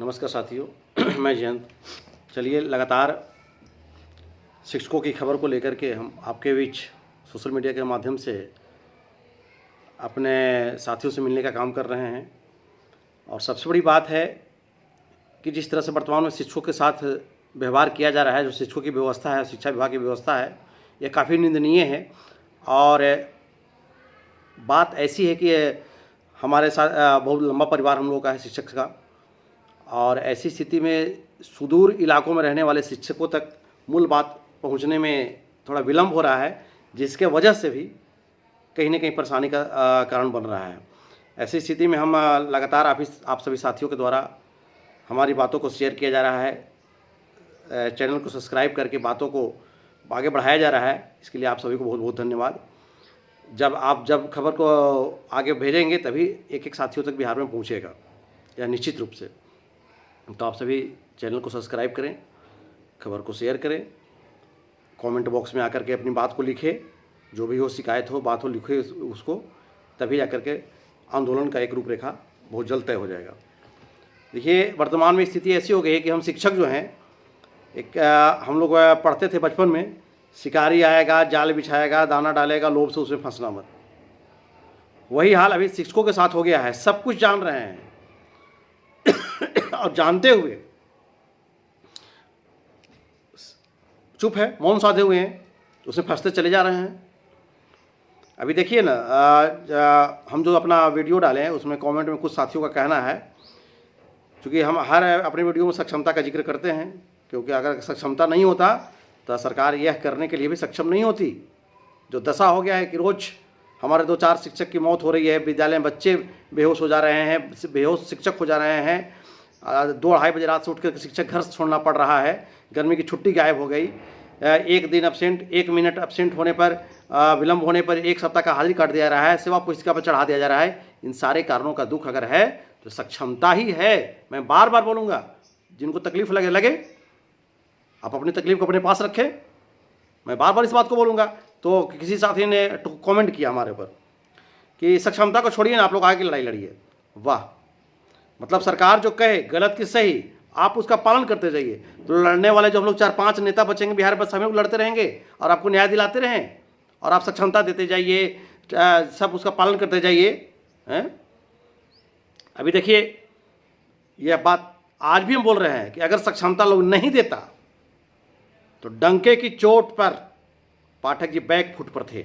नमस्कार साथियों, मैं जयंत। चलिए, लगातार शिक्षकों की खबर को लेकर के हम आपके बीच सोशल मीडिया के माध्यम से अपने साथियों से मिलने का काम कर रहे हैं। और सबसे बड़ी बात है कि जिस तरह से वर्तमान में शिक्षकों के साथ व्यवहार किया जा रहा है, जो शिक्षकों की व्यवस्था है, शिक्षा विभाग की व्यवस्था है, ये काफ़ी निंदनीय है। और बात ऐसी है कि हमारे साथ बहुत लंबा परिवार हम लोगों का है शिक्षक का, और ऐसी स्थिति में सुदूर इलाकों में रहने वाले शिक्षकों तक मूल बात पहुंचने में थोड़ा विलम्ब हो रहा है, जिसके वजह से भी कहीं न कहीं परेशानी का कारण बन रहा है। ऐसी स्थिति में हम लगातार आप सभी साथियों के द्वारा हमारी बातों को शेयर किया जा रहा है, चैनल को सब्सक्राइब करके बातों को आगे बढ़ाया जा रहा है। इसके लिए आप सभी को बहुत बहुत धन्यवाद। जब खबर को आगे भेजेंगे तभी एक साथियों तक बिहार में पहुँचेगा, या निश्चित रूप से। तो आप सभी चैनल को सब्सक्राइब करें, खबर को शेयर करें, कमेंट बॉक्स में आकर के अपनी बात को लिखें, जो भी हो, शिकायत हो, बात हो, लिखे उसको, तभी जाकर के आंदोलन का एक रूपरेखा बहुत जल्द तय हो जाएगा। देखिए, वर्तमान में स्थिति ऐसी हो गई है कि हम शिक्षक जो हैं, हम लोग पढ़ते थे बचपन में, शिकारी आएगा, जाल बिछाएगा, दाना डालेगा, लोभ से उसमें फंसना मत। वही हाल अभी शिक्षकों के साथ हो गया है। सब कुछ जान रहे हैं और जानते हुए चुप है, मौन साधे हुए हैं, उसमें फंसते चले जा रहे हैं। अभी देखिए ना, हम जो अपना वीडियो डाले हैं उसमें कमेंट में कुछ साथियों का कहना है, क्योंकि हम हर अपने वीडियो में सक्षमता का जिक्र करते हैं, क्योंकि अगर सक्षमता नहीं होता तो सरकार यह करने के लिए भी सक्षम नहीं होती। जो दशा हो गया है कि रोज़ हमारे 2-4 शिक्षक की मौत हो रही है, विद्यालय में बच्चे बेहोश हो जा रहे हैं, बेहोश शिक्षक हो जा रहे हैं, 2-2:30 बजे रात से उठकर शिक्षक घर छोड़ना पड़ रहा है, गर्मी की छुट्टी गायब हो गई, एक दिन एब्सेंट, 1 मिनट एब्सेंट होने पर, विलम्ब होने पर 1 सप्ताह का हाजिरी काट दिया रहा है, सेवा पुस्तिका पर चढ़ा दिया जा रहा है। इन सारे कारणों का दुख अगर है तो सक्षमता ही है। मैं बार बार बोलूँगा, जिनको तकलीफ लगे आप अपनी तकलीफ को अपने पास रखें। मैं बार बार इस बात को बोलूँगा। तो किसी साथी ने कमेंट किया हमारे ऊपर कि सक्षमता को छोड़िए ना, आप लोग आगे लड़ाई लड़िए। वाह, मतलब सरकार जो कहे गलत कि सही, आप उसका पालन करते जाइए। तो लड़ने वाले जो हम लोग 4-5 नेता बचेंगे बिहार में, सभी लोग लड़ते रहेंगे और आपको न्याय दिलाते रहें, और आप सक्षमता देते जाइए, सब उसका पालन करते जाइए। हैं, अभी देखिए, यह बात आज भी हम बोल रहे हैं कि अगर सक्षमता लोग नहीं देता तो डंके की चोट पर पाठक जी बैक फुट पर थे।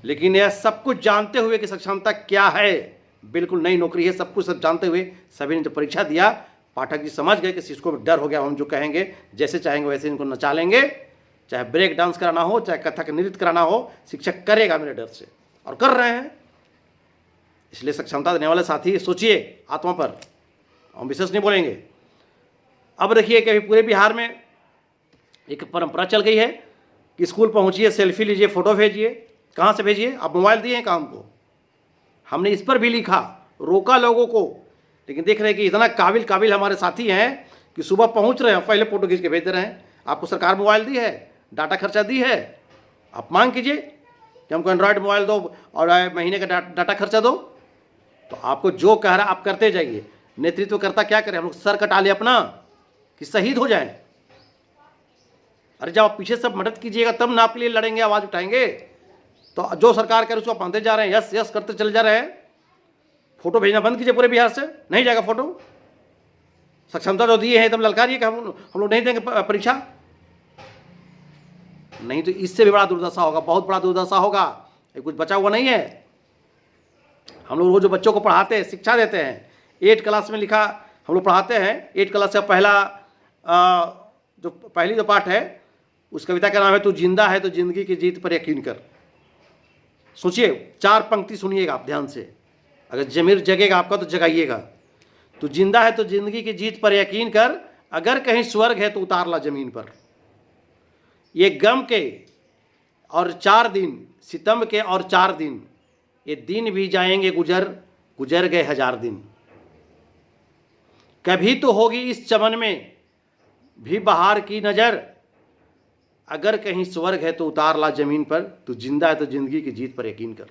लेकिन यह सब कुछ जानते हुए कि सक्षमता क्या है, बिल्कुल नई नौकरी है, सब कुछ सब जानते हुए सभी ने जब परीक्षा दिया, पाठक जी समझ गए कि शिक्षकों में डर हो गया, हम जो कहेंगे, जैसे चाहेंगे वैसे इनको नचा लेंगे। चाहे ब्रेक डांस कराना हो, चाहे कथक नृत्य कराना हो, शिक्षक करेगा मेरे डर से, और कर रहे हैं। इसलिए सक्षमता देने वाले साथी सोचिए आत्मा पर, हम विशेष नहीं बोलेंगे। अब देखिए कि अभी पूरे बिहार में एक परंपरा चल गई है कि स्कूल पहुंचिए, सेल्फी लीजिए, फोटो भेजिए। कहाँ से भेजिए? आप मोबाइल दिए हैं काम को। हमने इस पर भी लिखा, रोका लोगों को, लेकिन देख रहे हैं कि इतना काबिल हमारे साथी हैं कि सुबह पहुंच रहे हैं, पहले फोटो खींच के भेज दे रहे हैं। आपको सरकार मोबाइल दी है, डाटा खर्चा दी है, आप मांग कीजिए कि हमको एंड्रॉयड मोबाइल दो और महीने का डाटा खर्चा दो। तो आपको जो कह रहा है आप करते जाइए। नेतृत्व करता क्या करें? हम लोग सर कटा ले अपना कि शहीद हो जाएं। अरे जब आप पीछे सब मदद कीजिएगा तब ना आपके लिए लड़ेंगे, आवाज़ उठाएंगे। तो जो सरकार करे उसको आप मानते जा रहे हैं, यस यस करते चले जा रहे हैं। फोटो भेजना बंद कीजिए पूरे बिहार से, नहीं जाएगा फोटो। सक्षमता जो दिए हैं एकदम ललकारिए कि हम लोग नहीं देंगे परीक्षा। नहीं तो इससे भी बड़ा दुर्दशा होगा, बहुत बड़ा दुर्दशा होगा। ये कुछ बचा हुआ नहीं है। हम लोग रोज जो बच्चों को पढ़ाते हैं, शिक्षा देते हैं, 8 क्लास में लिखा हम लोग पढ़ाते हैं। 8 क्लास का पहली जो पाठ है, उस कविता का नाम है तू जिंदा है तो जिंदगी की जीत पर यकीन कर। सोचिए, 4 पंक्ति सुनिएगा आप ध्यान से, अगर जमीर जगेगा आपका तो जगाइएगा। तू जिंदा है तो जिंदगी की जीत पर यकीन कर, अगर कहीं स्वर्ग है तो उतार ला जमीन पर। ये गम के और 4 दिन, सितम के और 4 दिन, ये दिन भी जाएंगे गुजर गए 1000 दिन। कभी तो होगी इस चमन में भी बहार की नजर, अगर कहीं स्वर्ग है तो उतार ला जमीन पर। तू जिंदा है तो जिंदगी की जीत पर यकीन कर।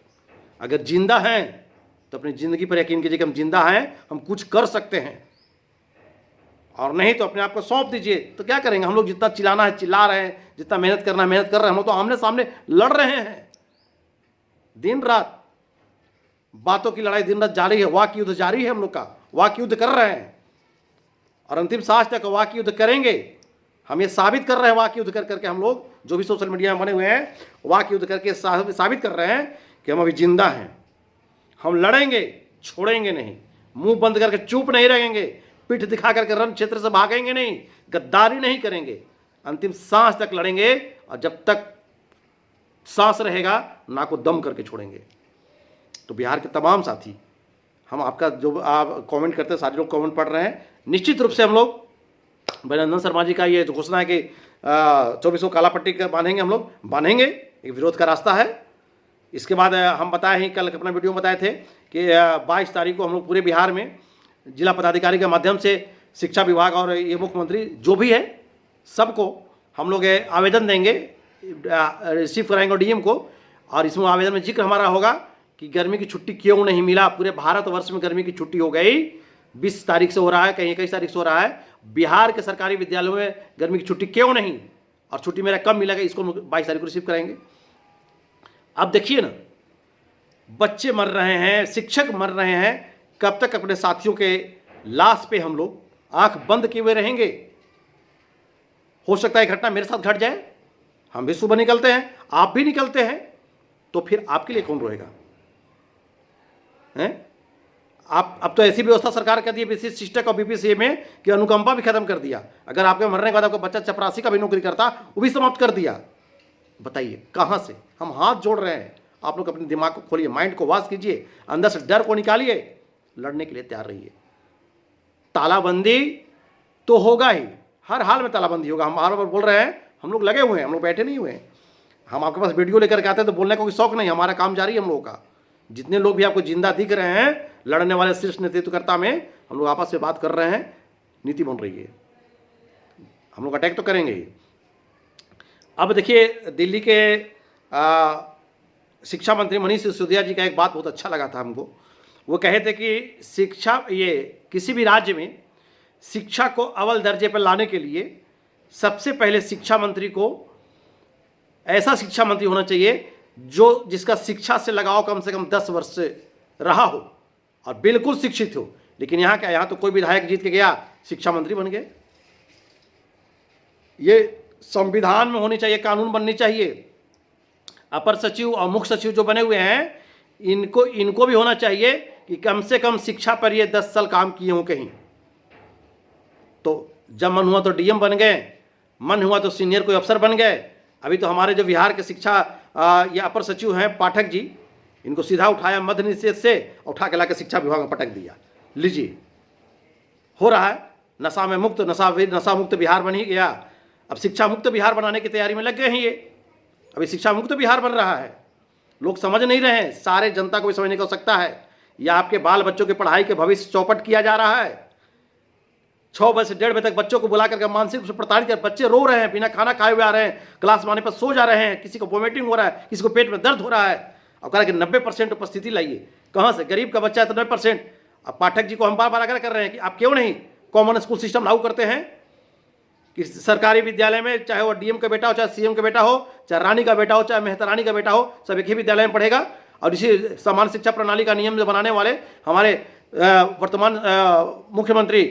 अगर जिंदा हैं तो अपनी ज़िंदगी पर यकीन कीजिए कि हम जिंदा हैं, हम कुछ कर सकते हैं। और नहीं तो अपने आप को सौंप दीजिए। तो क्या करेंगे हम लोग? जितना चिल्लाना है चिल्ला रहे हैं, जितना मेहनत करना है मेहनत कर रहे हैं। हम लोग तो आमने सामने लड़ रहे हैं दिन रात, बातों की लड़ाई दिन रात जारी है, वाक युद्ध जारी है हम लोग का, वाक युद्ध कर रहे हैं और अंतिम सांस तक वाक युद्ध करेंगे। हम ये साबित कर रहे हैं वाक युद्ध कर करके, हम लोग जो भी सोशल मीडिया में बने हुए हैं वाक युद्ध करके साबित कर रहे हैं कि हम अभी जिंदा हैं। हम लड़ेंगे, छोड़ेंगे नहीं, मुंह बंद करके चुप नहीं रहेंगे, पीठ दिखा करके रण क्षेत्र से भागेंगे नहीं, गद्दारी नहीं करेंगे, अंतिम सांस तक लड़ेंगे और जब तक सांस रहेगा ना को दम करके छोड़ेंगे। तो बिहार के तमाम साथी, हम आपका जो आप कमेंट करते हैं, सारे लोग कमेंट पढ़ रहे हैं, निश्चित रूप से हम लोग अभिनंदन शर्मा जी का ये जो घोषणा है कि 24 को काला पट्टी का बांधेंगे, हम लोग बांधेंगे, एक विरोध का रास्ता है। इसके बाद हम बताए हैं, कल अपना वीडियो में बताए थे कि 22 तारीख को हम लोग पूरे बिहार में जिला पदाधिकारी के माध्यम से शिक्षा विभाग और ये मुख्यमंत्री जो भी है सबको हम लोग आवेदन देंगे, रिसीव कराएंगे डीएम को। और इसमें आवेदन में जिक्र हमारा होगा कि गर्मी की छुट्टी क्यों नहीं मिला। पूरे भारतवर्ष में गर्मी की छुट्टी हो गई, 20 तारीख से हो रहा है, कहीं 21 तारीख से हो रहा है। बिहार के सरकारी विद्यालयों में गर्मी की छुट्टी क्यों नहीं, और छुट्टी मेरा कब मिलेगा, इसको 22 तारीख को रिसीव कराएंगे। अब देखिए ना, बच्चे मर रहे हैं, शिक्षक मर रहे हैं, कब तक अपने साथियों के लाश पे हम लोग आंख बंद किए हुए रहेंगे? हो सकता है घटना मेरे साथ घट जाए, हम भी सुबह निकलते हैं, आप भी निकलते हैं, तो फिर आपके लिए कौन रोएगा? हैं? आप अब तो ऐसी व्यवस्था सरकार कर दी विशेष शिक्षक और बीपीसीए में कि अनुकंपा भी खत्म कर दिया। अगर आपके मरने के बाद आपका बच्चा चपरासी का भी नौकरी करता, वो भी समाप्त कर दिया। बताइए कहां से? हम हाथ जोड़ रहे हैं। आप लोग अपने दिमाग को खोलिए, माइंड को वाश कीजिए, अंदर से डर को निकालिए, लड़ने के लिए तैयार रहिए। तालाबंदी तो होगा ही, हर हाल में तालाबंदी होगा। हम बार बार बोल रहे हैं, हम लोग लगे हुए हैं, हम लोग बैठे नहीं हुए हैं। हम आपके पास वीडियो लेकर के आते हैं तो बोलने का कोई शौक नहीं, हमारा काम जारी है हम लोगों का। जितने लोग भी आपको जिंदा दिख रहे हैं लड़ने वाले शीर्ष नेतृत्वकर्ता में, हम लोग आपस में बात कर रहे हैं, नीति बन रही है, हम लोग अटैक तो करेंगे ही। अब देखिए, दिल्ली के शिक्षा मंत्री मनीष सिसोदिया जी का एक बात बहुत अच्छा लगा था हमको। वो कहे थे कि शिक्षा, ये किसी भी राज्य में शिक्षा को अव्वल दर्जे पर लाने के लिए सबसे पहले शिक्षा मंत्री को ऐसा शिक्षा मंत्री होना चाहिए जो जिसका शिक्षा से लगाव कम से कम 10 वर्ष से रहा हो और बिल्कुल शिक्षित हो। लेकिन यहाँ क्या, यहाँ तो कोई विधायक जीत के गया, शिक्षा मंत्री बन गए। ये संविधान में होनी चाहिए, कानून बननी चाहिए। अपर सचिव और मुख्य सचिव जो बने हुए हैं, इनको भी होना चाहिए कि कम से कम शिक्षा पर ये 10 साल काम किए हों कहीं। तो जब मन हुआ तो डीएम बन गए, मन हुआ तो सीनियर कोई अफसर बन गए। अभी तो हमारे जो बिहार के शिक्षा ये अपर सचिव हैं पाठक जी, इनको सीधा उठाया मध्य निषेध से, उठा के लाकर शिक्षा विभाग में पटक दिया। लीजिए, हो रहा है, नशा में मुक्त, नशा मुक्त बिहार बन ही गया। अब शिक्षा मुक्त बिहार बनाने की तैयारी में लग गए हैं ये। अभी शिक्षा मुक्त बिहार बन रहा है, लोग समझ नहीं रहे हैं, सारे जनता को भी समझने की आवश्यकता है। या आपके बाल बच्चों की पढ़ाई के भविष्य चौपट किया जा रहा है। 6 बजे से 1:30 बजे तक बच्चों को बुला करके मानसिक रूप से प्रताड़ित कर, बच्चे रो रहे हैं, बिना खाना खाए हुए आ रहे हैं, क्लास में आने पर सो जा रहे हैं, किसी को वोमिटिंग हो रहा है, किसी को पेट में दर्द हो रहा है। अब कह रहा कि 90% उपस्थिति लाइए, कहाँ से? गरीब का बच्चा है तो 90%। अब पाठक जी को हम बार बार आग्रह कर रहे हैं कि आप क्यों नहीं कॉमन स्कूल सिस्टम लागू करते हैं कि सरकारी विद्यालय में, चाहे वो डीएम का बेटा हो, चाहे सीएम का बेटा हो, चाहे रानी का बेटा हो, चाहे मेहता रानी का बेटा हो, सब एक ही विद्यालय में पढ़ेगा। और इसी समान शिक्षा प्रणाली का नियम जो बनाने वाले हमारे वर्तमान मुख्यमंत्री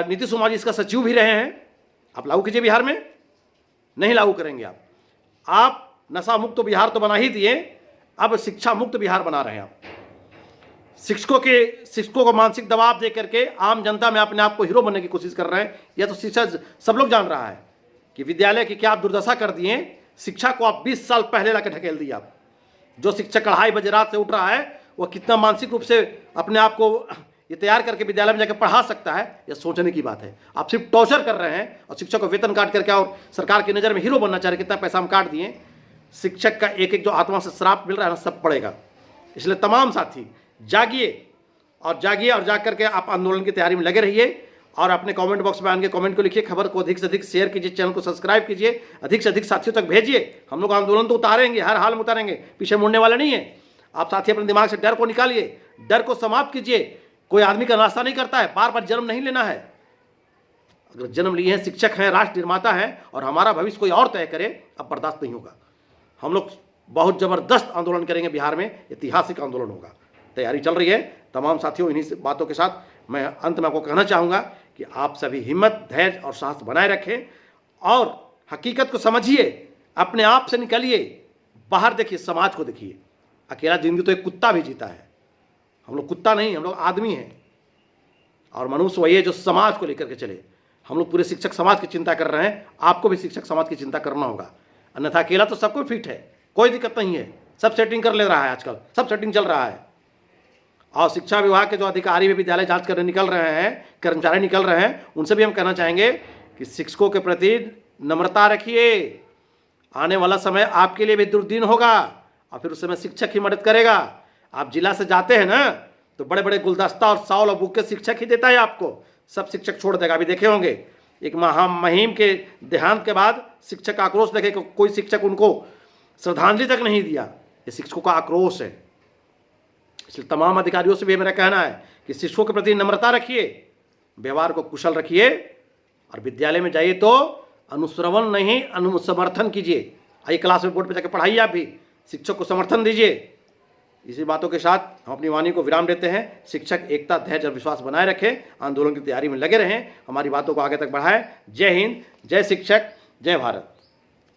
नीतीश कुमार जी इसका सचिव भी रहे हैं। आप लागू कीजिए बिहार में। नहीं लागू करेंगे आप नशा मुक्त बिहार तो बना ही दिए, अब शिक्षा मुक्त बिहार बना रहे हैं आप। शिक्षकों को मानसिक दबाव दे करके आम जनता में अपने आप को हीरो बनने की कोशिश कर रहे हैं। यह तो शिक्षा सब लोग जान रहा है कि विद्यालय की क्या आप दुर्दशा कर दिए। शिक्षा को आप 20 साल पहले लाकर ढकेल दिए। आप जो शिक्षक 2:30 बजे रात से उठ रहा है, वह कितना मानसिक रूप से अपने आप को ये तैयार करके विद्यालय में जाकर पढ़ा सकता है, यह सोचने की बात है। आप सिर्फ टॉर्चर कर रहे हैं और शिक्षक को वेतन काट करके और सरकार की नज़र में हीरो बनना चाह रहे, कितना पैसा हम काट दिए। शिक्षक का एक एक जो आत्मा से श्राप मिल रहा है ना, सब पड़ेगा। इसलिए तमाम साथी जागिए और जाग करके आप आंदोलन की तैयारी में लगे रहिए। और अपने कमेंट बॉक्स में आके कमेंट को लिखिए, खबर को अधिक से अधिक शेयर कीजिए, चैनल को सब्सक्राइब कीजिए, अधिक से अधिक साथियों तक भेजिए। हम लोग आंदोलन तो उतारेंगे, हर हाल में उतारेंगे, पीछे मुड़ने वाले नहीं है। आप साथी अपने दिमाग से डर को निकालिए, डर को समाप्त कीजिए। कोई आदमी का नाश्ता नहीं करता है, बार बार जन्म नहीं लेना है। अगर जन्म लिए हैं, शिक्षक हैं, राष्ट्र निर्माता हैं और हमारा भविष्य कोई और तय करे, अब बर्दाश्त नहीं होगा। हम लोग बहुत ज़बरदस्त आंदोलन करेंगे बिहार में, ऐतिहासिक आंदोलन होगा। तैयारी चल रही है। तमाम साथियों, इन्हीं बातों के साथ मैं अंत में आपको कहना चाहूँगा कि आप सभी हिम्मत, धैर्य और साहस बनाए रखें और हकीकत को समझिए, अपने आप से निकलिए, बाहर देखिए, समाज को देखिए। अकेला जिंदगी तो एक कुत्ता भी जीता है। हम लोग कुत्ता नहीं, हम लोग आदमी हैं और मनुष्य वही है जो समाज को लेकर के चले। हम लोग पूरे शिक्षक समाज की चिंता कर रहे हैं, आपको भी शिक्षक समाज की चिंता करना होगा, अन्यथा अकेला तो सबको फिट है, कोई दिक्कत नहीं है, सब सेटिंग कर ले रहा है, आजकल सब सेटिंग चल रहा है। और शिक्षा विभाग के जो अधिकारी भी विद्यालय जांच करने निकल रहे हैं, कर्मचारी निकल रहे हैं, उनसे भी हम कहना चाहेंगे कि शिक्षकों के प्रति नम्रता रखिए। आने वाला समय आपके लिए भी दुर्दिन होगा और फिर उस समय शिक्षक ही मदद करेगा। आप जिला से जाते हैं ना, तो बड़े बड़े गुलदस्ता और साउल और बुक के शिक्षक ही देता है आपको, सब शिक्षक छोड़ देगा। अभी देखे होंगे एक मुहिम के देहांत के बाद शिक्षक आक्रोश देखे, कोई शिक्षक उनको श्रद्धांजलि तक नहीं दिया। ये शिक्षकों का आक्रोश है। इसलिए तमाम अधिकारियों से भी मेरा कहना है कि शिक्षकों के प्रति नम्रता रखिए, व्यवहार को कुशल रखिए और विद्यालय में जाइए तो अनुश्रवण नहीं, अनुसमर्थन कीजिए। आइए क्लास में, बोर्ड पर जाकर पढ़ाइए, आप भी शिक्षक को समर्थन दीजिए। इसी बातों के साथ हम अपनी वाणी को विराम देते हैं। शिक्षक एकता, धैर्य और विश्वास बनाए रखें, आंदोलन की तैयारी में लगे रहें, हमारी बातों को आगे तक बढ़ाएं। जय हिंद, जय शिक्षक, जय भारत।